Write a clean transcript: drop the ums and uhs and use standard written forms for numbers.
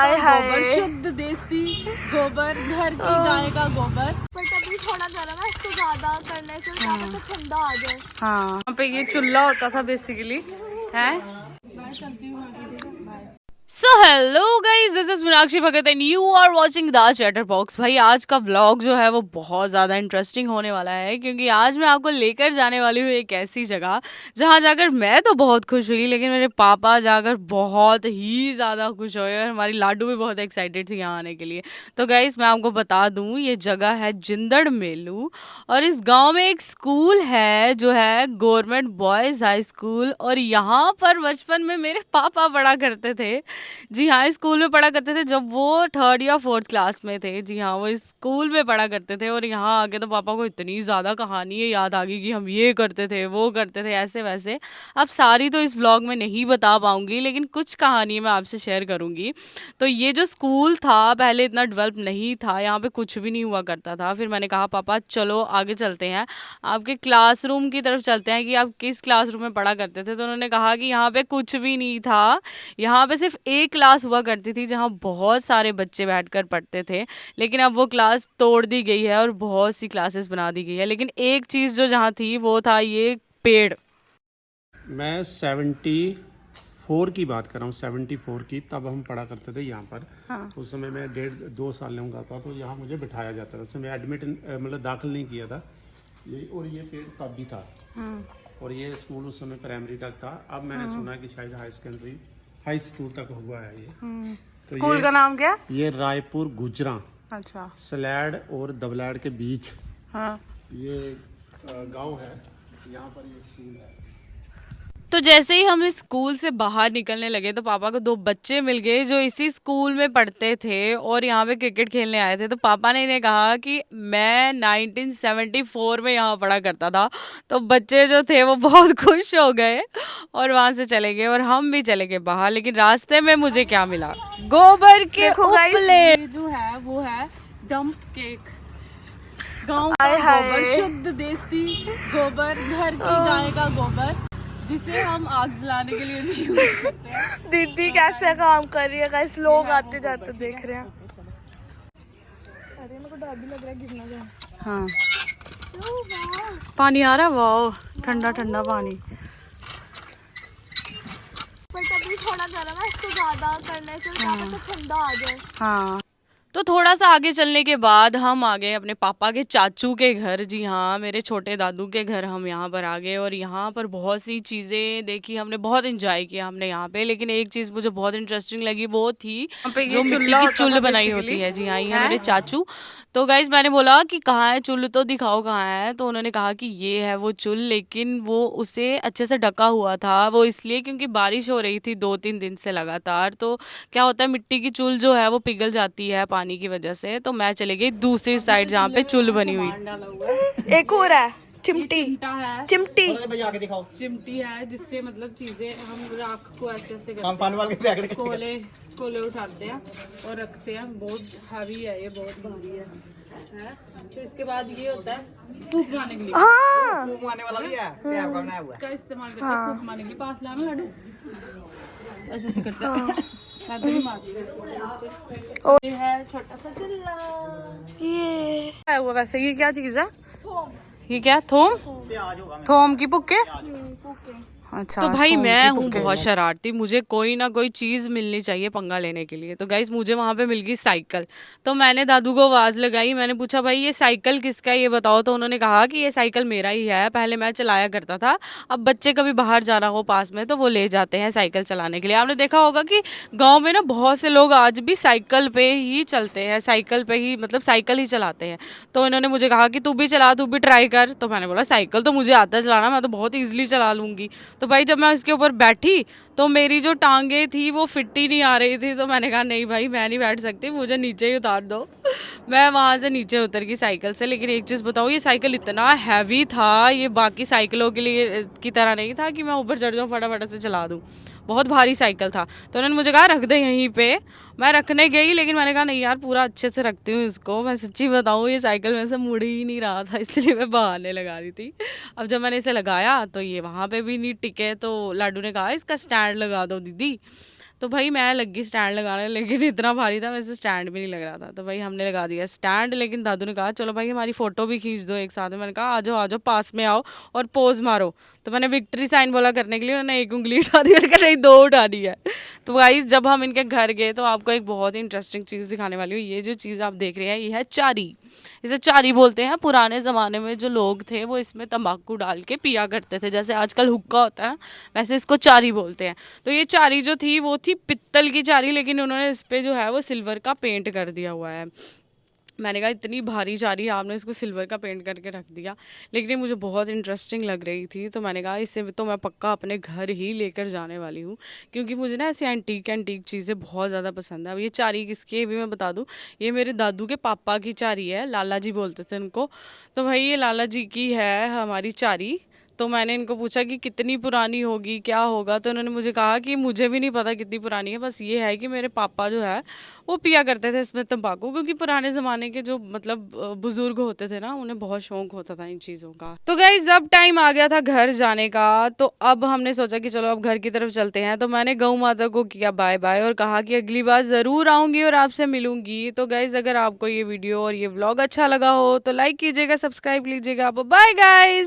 गोबर, शुद्ध देसी गोबर, घर की गाय का गोबर। पर तभी थोड़ा गर्म है, इसको ज्यादा करने से क्या पता ठंडा आ जाए। हाँ, यहाँ पे ये चूल्हा होता था बेसिकली है। मैं चलती हूँ। So hello guys, this is Meenakshi Bhagat and you are watching the chatter box. भाई आज का व्लॉग जो है वो बहुत ज़्यादा इंटरेस्टिंग होने वाला है, क्योंकि आज मैं आपको लेकर जाने वाली हूँ एक ऐसी जगह जहाँ जाकर मैं तो बहुत खुश हुई, लेकिन मेरे पापा जाकर बहुत ही ज़्यादा खुश हुए और हमारी लाडू भी बहुत एक्साइटेड थी यहाँ आने के लिए। तो गाइज मैं आपको बता दूँ, ये जगह है जिंदड़ मेलू और इस गाँव में एक स्कूल है जो है गवर्नमेंट बॉयज़ हाई स्कूल, और यहाँ पर बचपन में मेरे पापा पढ़ा करते थे। जी हाँ, स्कूल में पढ़ा करते थे जब वो 3rd या 4th क्लास में थे। जी हाँ, वो स्कूल में पढ़ा करते थे और यहाँ आके तो पापा को इतनी ज़्यादा कहानी याद आ गई कि हम ये करते थे, वो करते थे, ऐसे वैसे। अब सारी तो इस व्लॉग में नहीं बता पाऊंगी, लेकिन कुछ कहानी मैं आपसे शेयर करूंगी। तो ये जो स्कूल था पहले इतना डेवलप नहीं था, यहाँ पे कुछ भी नहीं हुआ करता था। फिर मैंने कहा पापा चलो आगे चलते हैं, आपके क्लासरूम की तरफ चलते हैं कि आप किस क्लासरूम में पढ़ा करते थे। तो उन्होंने कहा कि यहाँ पे कुछ भी नहीं था, यहाँ पे सिर्फ एक क्लास हुआ करती थी जहाँ बहुत सारे बच्चे बैठकर पढ़ते थे, लेकिन अब वो क्लास तोड़ दी गई है और बहुत सी क्लासेस बना दी गई है। लेकिन एक चीज़ जो जहाँ थी वो था ये पेड़। मैं 74 की बात कर रहा हूँ, 74 की। तब हम पढ़ा करते थे यहाँ पर। हाँ। उस समय मैं 1.5-2 साल का था, तो यहाँ मुझे बिठाया जाता था। उसमें एडमिट मतलब दाखिल नहीं किया था ये, और ये पेड़ तब भी था। हाँ। और ये स्कूल उस समय प्राइमरी तक था। अब मैंने सुना कि शायद हाई स्कूल तक हुआ है ये। तो स्कूल का नाम क्या? ये रायपुर गुजरा, अच्छा, सलैड और दबलैड के बीच। हाँ, ये गांव है, यहाँ पर ये स्कूल है। तो जैसे ही हम इस स्कूल से बाहर निकलने लगे तो पापा को 2 बच्चे मिल गए जो इसी स्कूल में पढ़ते थे और यहाँ पे क्रिकेट खेलने आए थे। तो पापा ने इन्हें कहा कि मैं 1974 में यहाँ पढ़ा करता था। तो बच्चे जो थे वो बहुत खुश हो गए और वहां से चले गए और हम भी चले गए बाहर। लेकिन रास्ते में मुझे क्या मिला? गोबर के उपले। ये जो है वो है डंप केक। गाँव का गोबर, शुद्ध देसी गोबर, घर की गाय का गोबर, जिसे हम आग जलाने के लिए भी यूज करते हैं। दीदी कैसे काम कर रही है गाइस, लोग आते जाते देख रहे हैं। अरे मेरे को डर भी लग रहा है गिरना जाए। हाँ, पानी आ रहा है, वाह ठंडा ठंडा पानी। पर तभी थोड़ा गर्म है, इसको ज्यादा करने से क्या पता ठंडा आ जाए। हाँ, तो थोड़ा सा आगे चलने के बाद हम आ गए अपने पापा के चाचू के घर। जी हाँ, मेरे छोटे दादू के घर हम यहाँ पर आ गए और यहाँ पर बहुत सी चीज़ें देखी हमने, बहुत इंजॉय किया हमने यहाँ पे। लेकिन एक चीज़ मुझे बहुत इंटरेस्टिंग लगी, वो थी जो मिट्टी की चुल्ल बनाई होती है। जी हाँ, ये है मेरे चाचू। तो गाइज मैंने बोला कि कहाँ है चुल्ल, तो दिखाओ कहाँ है। तो उन्होंने कहा कि ये है वो चुल्ल, लेकिन वो उसे अच्छे से ढका हुआ था। वो इसलिए क्योंकि बारिश हो रही थी 2-3 दिन से लगातार। तो क्या होता है, मिट्टी की चुल्ल जो है वो पिघल जाती है पानी की वजह से। तो मैं चली गई दूसरी साइड जहाँ पे चुल्ल बनी हुई। एक और है चिमटी, है चिमटी चिमटी है, जिससे मतलब चीजें हम राख को ऐसे ऐसे करते हैं, कोले कोले उठाते हैं और रखते हैं। बहुत हैवी है ये, बहुत भारी है। तो इसके बाद ये होता है फूक मारने के लिए। हाँ, फूक मारने वाला भी है, क्या बनाया हुआ है। का इस्तेमाल करते हैं फूक मारने के लिए। पास लाना लाडू, ऐसे ऐसे करते हैं। मैं तो नहीं मारती। ये है छोटा सा चिल्ला। ये है वो, वैसे ये क्या चीज है? ये क्या? थोम? थोम की पुक्के? अच्छा, तो भाई मैं हूँ बहुत शरारती, मुझे कोई ना कोई चीज़ मिलनी चाहिए पंगा लेने के लिए। तो गाइस मुझे वहाँ पे मिल गई साइकिल। तो मैंने दादू को आवाज़ लगाई, मैंने पूछा भाई ये साइकिल किसका है ये बताओ। तो उन्होंने कहा कि ये साइकिल मेरा ही है, पहले मैं चलाया करता था, अब बच्चे कभी बाहर जाना हो पास में तो वो ले जाते हैं साइकिल चलाने के लिए। आपने देखा होगा कि गाँव में ना बहुत से लोग आज भी साइकिल पे ही चलते हैं, साइकिल पे ही मतलब साइकिल ही चलाते हैं। तो इन्होंने मुझे कहा कि तू भी चला, तू भी ट्राई कर। तो मैंने बोला साइकिल तो मुझे आता है चलाना, मैं तो बहुत ईजिली चला लूँगी। तो भाई जब मैं उसके ऊपर बैठी तो मेरी जो टांगे थी वो फिट ही नहीं आ रही थी। तो मैंने कहा नहीं भाई मैं नहीं बैठ सकती, मुझे नीचे ही उतार दो। मैं वहाँ से नीचे उतर गई साइकिल से। लेकिन एक चीज़ बताऊँ, ये साइकिल इतना हैवी था, ये बाकी साइकिलों के लिए की तरह नहीं था कि मैं ऊपर चढ़ जाऊँ फटाफट से चला दूँ। बहुत भारी साइकिल था। तो उन्होंने मुझे कहा रख दे यहीं पे। मैं रखने गई, लेकिन मैंने कहा नहीं यार पूरा अच्छे से रखती हूँ इसको। मैं सच्ची बताऊँ ये साइकिल में से मुड़ ही नहीं रहा था, इसलिए मैं बहाने लगा रही थी। अब जब मैंने इसे लगाया तो ये वहाँ पे भी नहीं टिके। तो लाडू ने कहा इसका स्टैंड लगा दो दीदी। तो भाई मैं लगी स्टैंड लगाने, लेकिन इतना भारी था वैसे स्टैंड भी नहीं लग रहा था, तो भाई हमने लगा दिया स्टैंड। लेकिन दादू ने कहा चलो भाई हमारी फ़ोटो भी खींच दो एक साथ में। मैंने कहा आ जाओ पास में आओ और पोज मारो। तो मैंने विक्ट्री साइन बोला करने के लिए, उन्होंने एक उंगली उठा दी और कहा नहीं 2 उठा दी है। तो गाइस जब हम इनके घर गए तो आपको एक बहुत ही इंटरेस्टिंग चीज़ दिखाने वाली हूँ। ये जो चीज़ आप देख रहे हैं ये है चारी। इसे चारी बोलते हैं। पुराने ज़माने में जो लोग थे वो इसमें तंबाकू डाल के पिया करते थे, जैसे आजकल हुक्का होता है ना, वैसे इसको चारी बोलते हैं। तो ये चारी जो थी वो थी पित्तल की चारी, लेकिन उन्होंने इस पर जो है वो सिल्वर का पेंट कर दिया हुआ है। मैंने कहा इतनी भारी चारी है, आपने इसको सिल्वर का पेंट करके रख दिया, लेकिन ये मुझे बहुत इंटरेस्टिंग लग रही थी। तो मैंने कहा इससे तो मैं पक्का अपने घर ही लेकर जाने वाली हूँ, क्योंकि मुझे ना ऐसी एंटीक चीज़ें बहुत ज़्यादा पसंद है। अब ये चारी किसकी है भी मैं बता दूँ, ये मेरे दादू के पापा की चारी है, लाला जी बोलते थे उनको। तो भाई ये लाला जी की है हमारी चारी। तो मैंने इनको पूछा कि कितनी पुरानी होगी, क्या होगा, तो उन्होंने मुझे कहा कि मुझे भी नहीं पता कितनी पुरानी है, बस ये है कि मेरे पापा जो है वो पिया करते थे इसमें तंबाकू, क्योंकि पुराने ज़माने के जो मतलब बुजुर्ग होते थे ना, उन्हें बहुत शौक होता था इन चीज़ों का। तो गाइस अब टाइम आ गया था घर जाने का, तो अब हमने सोचा कि चलो अब घर की तरफ चलते हैं। तो मैंने गौ माता को किया बाय बाय और कहा कि अगली बार ज़रूर आऊँगी और आपसे मिलूंगी। तो गाइस अगर आपको ये वीडियो और ये व्लॉग अच्छा लगा हो तो लाइक कीजिएगा, सब्सक्राइब लीजिएगा। Bye guys.